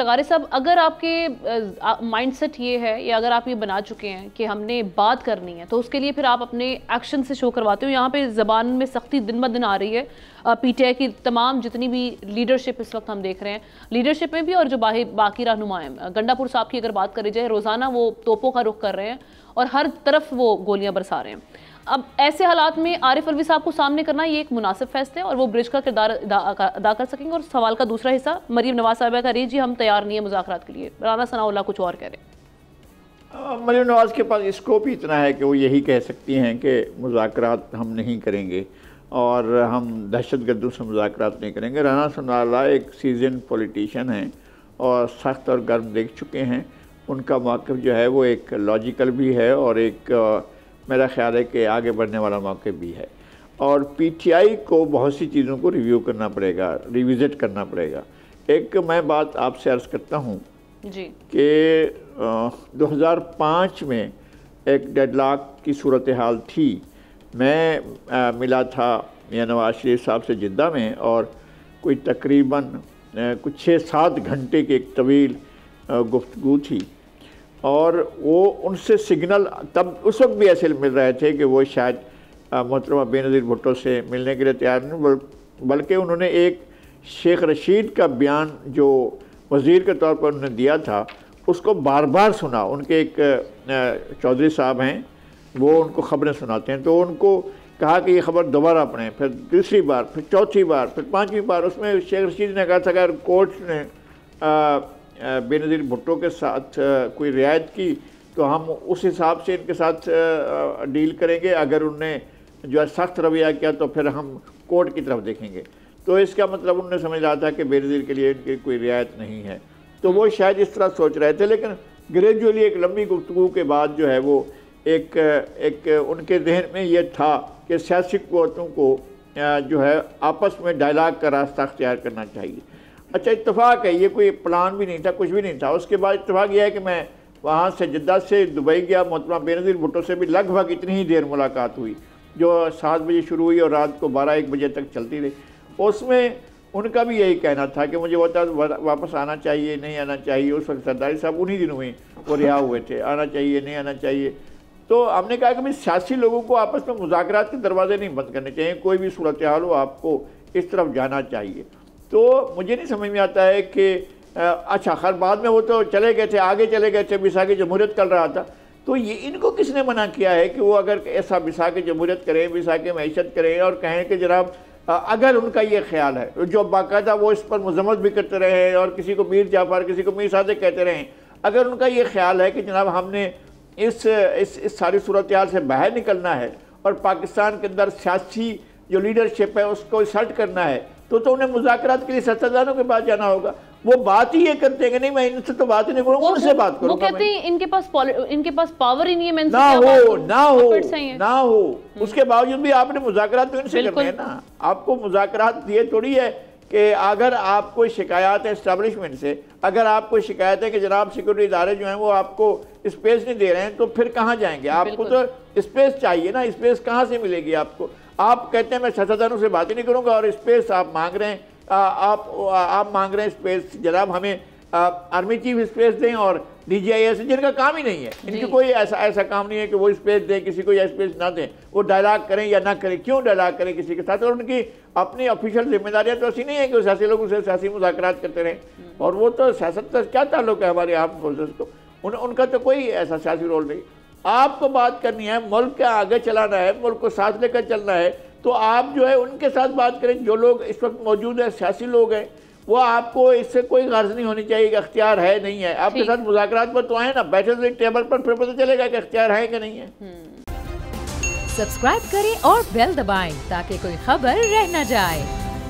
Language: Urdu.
لغارے صاحب، اگر آپ کے مائنڈ سیٹ یہ ہے یا اگر آپ یہ بنا چکے ہیں کہ ہم نے بات کرنی ہے تو اس کے لیے پھر آپ اپنے ایکشن سے شو کرواتے ہو. یہاں پہ زبان میں سختی دن بدن آ رہی ہے. پی ٹی آئی کی تمام جتنی بھی لیڈرشپ اس وقت ہم دیکھ رہے ہیں، لیڈرشپ میں بھی اور جو باقی رہنما ہیں، گنڈا پور صاحب کی اگر بات کری جائے، روزانہ وہ توپوں کا رخ کر رہے ہیں اور ہر طرف وہ گولیاں برسا رہے ہیں. اب ایسے حالات میں عارف الوی صاحب کو سامنے کرنا یہ ایک مناسب فیصلہ ہے اور وہ برج کا کردار ادا کر سکیں گے. اور سوال کا دوسرا حصہ مریم نواز صاحبہ کا جی ہم تیار نہیں ہیں مذاکرات کے لیے، رانا ثناء اللہ کچھ اور کہہ رہے ہیں. مریم نواز کے پاس اسکوپ ہی اتنا ہے کہ وہ یہی کہہ سکتی ہیں کہ مذاکرات ہم نہیں کریں گے اور ہم دہشت گردوں سے مذاکرات نہیں کریں گے. رانا ثناء اللہ ایک سیزن پولیٹیشین ہیں اور سخت اور گرم دیکھ چکے ہیں. ان کا موقف جو ہے وہ ایک لاجیکل بھی ہے اور ایک میرا خیال ہے کہ آگے بڑھنے والا موقع بھی ہے. اور پی ٹی آئی کو بہت سی چیزوں کو ریویو کرنا پڑے گا، ریویزٹ کرنا پڑے گا. ایک میں بات آپ سے عرض کرتا ہوں جی کہ 2005 میں ایک ڈیڈ لاک کی صورتحال تھی. میں ملا تھا میاں نواز شریف صاحب سے جدہ میں اور کوئی تقریباً کچھ 6-7 گھنٹے کی ایک طویل گفتگو تھی اور وہ ان سے سگنل تب اس وقت بھی ایسے مل رہے تھے کہ وہ شاید محترمہ بے نظیر بھٹو سے ملنے کے لیے تیار نہیں، بلکہ انہوں نے ایک شیخ رشید کا بیان جو وزیر کے طور پر انہوں نے دیا تھا اس کو بار بار سنا. ان کے ایک چودھری صاحب ہیں، وہ ان کو خبریں سناتے ہیں، تو ان کو کہا کہ یہ خبر دوبارہ پڑھیں. پھر دوسری بار، پھر چوتھی بار، پھر پانچویں بار. اس میں شیخ رشید نے کہا تھا کہ اگر کورٹ نے بے نظیر بھٹو کے ساتھ کوئی رعایت کی تو ہم اس حساب سے ان کے ساتھ ڈیل کریں گے، اگر انہوں نے جو ہے سخت رویہ کیا تو پھر ہم کورٹ کی طرف دیکھیں گے. تو اس کا مطلب انہوں نے سمجھ رہا تھا کہ بے نظیر کے لیے ان کی کوئی رعایت نہیں ہے. تو وہ شاید اس طرح سوچ رہے تھے، لیکن گریجولی ایک لمبی گفتگو کے بعد جو ہے وہ ایک ان کے ذہن میں یہ تھا کہ سیاسی قوتوں کو جو ہے آپس میں ڈائلاگ کا راستہ اختیار کرنا چاہیے. اچھا اتفاق ہے، یہ کوئی پلان بھی نہیں تھا، کچھ بھی نہیں تھا. اس کے بعد اتفاق یہ ہے کہ میں وہاں سے جدہ سے دبئی گیا. محترمہ بے نظیر بھٹو سے بھی لگ بھگ اتنی ہی دیر ملاقات ہوئی جو 7 بجے شروع ہوئی اور رات کو 12-1 بجے تک چلتی رہی. اس میں ان کا بھی یہی کہنا تھا کہ مجھے واپس آنا چاہیے، نہیں آنا چاہیے. اس وقت سرداری صاحب انہی دنوں میں وہ رہا ہوئے تھے، آنا چاہیے نہیں آنا چاہیے. تو ہم نے کہا کہ سیاسی لوگوں کو آپس میں مذاکرات کے دروازے نہیں بند کرنے چاہیے. کوئی بھی صورتحال ہو آپ کو اس طرف جانا چاہیے. تو مجھے نہیں سمجھ میں آتا ہے کہ اچھا خیر بعد میں وہ تو چلے گئے تھے، آگے چلے گئے تھے، بیساکھی جمہوریت کر رہا تھا. تو یہ ان کو کس نے منع کیا ہے کہ وہ اگر ایسا بیساکھی جمہوریت کریں، بیساکھی معیشت کریں اور کہیں کہ جناب اگر ان کا یہ خیال ہے جو باقاعدہ وہ اس پر مذمت بھی کرتے رہے اور کسی کو میر جعفر کسی کو میر صادق کہتے رہے، اگر ان کا یہ خیال ہے کہ جناب ہم نے اس ساری صورتحال سے باہر نکلنا ہے اور پاکستان کے اندر سیاسی جو لیڈرشپ ہے اس کو اسرٹ کرنا ہے تو انہیں مذاکرات کے لیے سیاستدانوں کے پاس جانا ہوگا. وہ بات ہی یہ کرتے ہیں کہ نہیں میں ان سے تو بات ہی نہیں کروں گا، ان سے بات کروں گا. وہ کہتے ہیں ان کے پاس پاور ہی نہیں ہے. نہ ہو اس کے باوجود بھی آپ نے مذاکرات تو ان سے کرنے ہیں نا. آپ کو مذاکرات یہ تھوڑی ہے کہ اگر آپ کوئی شکایات ہے اسٹیبلشمنٹ سے، اگر آپ کو شکایت ہے کہ جناب سیکورٹی ادارے جو ہیں وہ آپ کو اسپیس نہیں دے رہے ہیں تو پھر کہاں جائیں گے؟ آپ کو تو اسپیس چاہیے نا. اسپیس کہاں سے ملے گی آپ کو؟ آپ کہتے ہیں میں سیاستدانوں سے بات ہی نہیں کروں گا اور اسپیس آپ مانگ رہے ہیں. آپ مانگ رہے ہیں اسپیس. جناب ہمیں آرمی چیف اسپیس دیں اور ڈی جی آئی ایس جن کا کام ہی نہیں ہے، ان کی کوئی ایسا کام نہیں ہے کہ وہ اسپیس دیں کسی کو یا اسپیس نہ دیں. وہ ڈائلاگ کریں یا نہ کریں، کیوں ڈائلاگ کریں کسی کے ساتھ؟ اور ان کی اپنی آفیشیل ذمہ داریاں تو ایسی نہیں ہے کہ وہ سیاسی لوگوں سے سیاسی مذاکرات کرتے رہیں. اور وہ تو سیاست کا کیا تعلق ہے ہمارے آرم فورسز کو؟ ان کا تو کوئی ایسا سیاسی رول نہیں. آپ کو بات کرنی ہے، ملک کے آگے چلانا ہے، ملک کو ساتھ لے کر چلنا ہے تو آپ جو ہے ان کے ساتھ بات کریں. جو لوگ اس وقت موجود ہیں سیاسی لوگ ہیں وہ آپ کو اس سے کوئی غرض نہیں ہونی چاہیے کہ اختیار ہے نہیں ہے. آپ کے ساتھ مذاکرات پر تو آئیں نا، بیٹھے ہوئے ٹیبل پر پھر پتہ چلے گا کہ اختیار ہے کہ نہیں ہے. سبسکرائب کریں اور بیل دبائیں تاکہ کوئی خبر رہ نہ جائے.